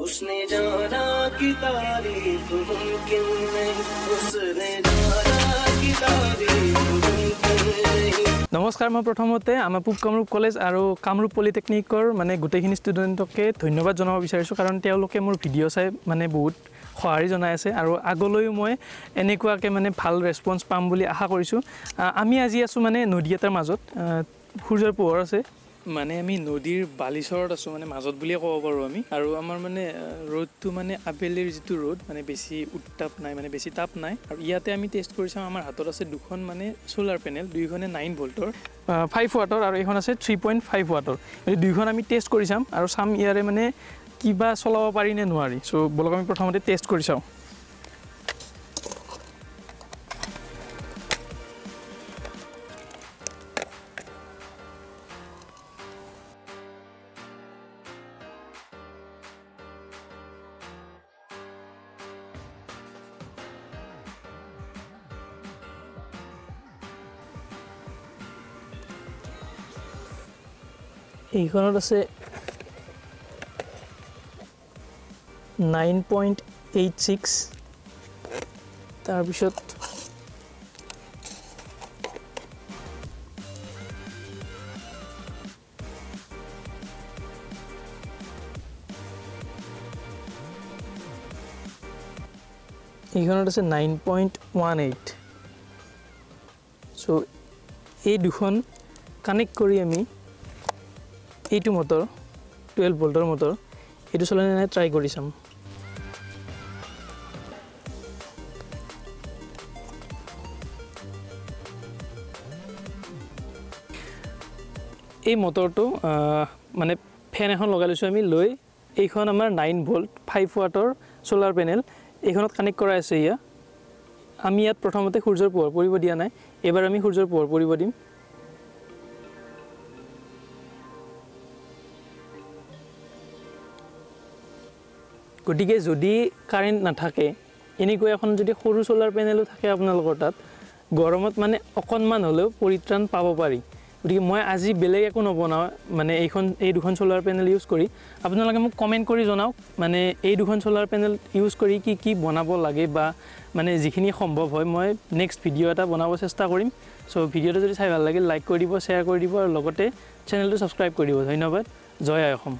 उसने जाना कि तारीफ मुमकिन नहीं उसने जाना कि तारीफ मुमकिन नहीं नमस्कार मैं प्रथमते आम पूब कामरूप कलेज और कामरूप पलिटेक्निकर माने गोटेखिनि स्टुडेन्टके धन्यवाद जनाब विचारिছোঁ कारण তেওঁলোকে মোৰ ভিডিঅ' চাই মানে বহুত সহাৰি জনাই আছে আৰু আগলৈও মই এনেকুৱাকে মানে ভাল ৰেসপন্স পাম বুলি আশা কৰিছোঁ আমি আজি আছো মানে নদী এটাৰ মাজত সূৰ্যৰ পোহৰ আছে মানে আমি নদীৰ বালিচৰত আছো মানে মাজত বুলিয়ে ক'ব পাৰো আমি আৰু আমাৰ মানে ৰ'দটো মানে আবেলিৰ যেটো ৰ'দ মানে বেছি উত্তাপ নাই মানে বেছি তাপ নাই আৰু ইয়াতে আমি টেষ্ট কৰিছাম আমাৰ হাতত আছে দুখন মানে সোলাৰ পেনেল দুইখনে 9 ভোল্টৰ 5 ওয়াটৰ আৰু এখন আছে 3.5 ওয়াটৰ এই দুইখন আমি টেষ্ট কৰি চাম আৰু চাম ইয়াৰে মানে কিবা চলাব পাৰি নে নোৱাৰি সো বলক আমি প্ৰথমতে টেষ্ট কৰি চাও এইখনত আছে 9.86 তাৰ পিছত এইখনত আছে 9.18 সো এই দুখন কানেক্ট কৰি আমি এইটো মোটৰ 12 ভোল্টৰ মোটৰ এটো চলাই নাই ট্ৰাই কৰি চাম এই মোটৰটো মানে ফেন এখন লগাই লৈছো আমি লৈ এইখন আমাৰ 9 ভোল্ট 5 ওয়াটৰ সোলাৰ পেনেল এইখনত কানেক্ট কৰা আছে ইয়া আমি ইয়াত প্ৰথমতে সূৰ্যৰ পোহৰ পৰিব দিয়া নাই এবাৰ আমি সূৰ্যৰ পোহৰ পৰিব দিম গটিকে যদি কাৰেন্ট না থাকে এনেকৈ এখন যদি সৰু সোলাৰ পেনেলও থাকে আপোনালোকৰ তাত গৰমত মানে অকনমান হলেও পৰিত্ৰাণ পাব পাৰি গটিকে মই আজি বেলেগ একো নবনাও মানে এই দুখন সোলাৰ পেনেল ইউজ কৰি আপোনালোকে মোক কমেন্ট কৰি জনাওক মানে এই দুখন সোলাৰ পেনেল ইউজ কৰি কি কি বনাব লাগে বা মানে যিখিনি সম্ভৱ হয় মই নেক্সট ভিডিও এটা বনাব চেষ্টা কৰিম সো ভিডিওটো যদি চাই ভাল লাগে লাইক কৰি দিব শেয়াৰ কৰি দিব আৰু লগতে চেনেলটো সাবস্ক্ৰাইব কৰি দিব ধন্যবাদ জয় আই অসম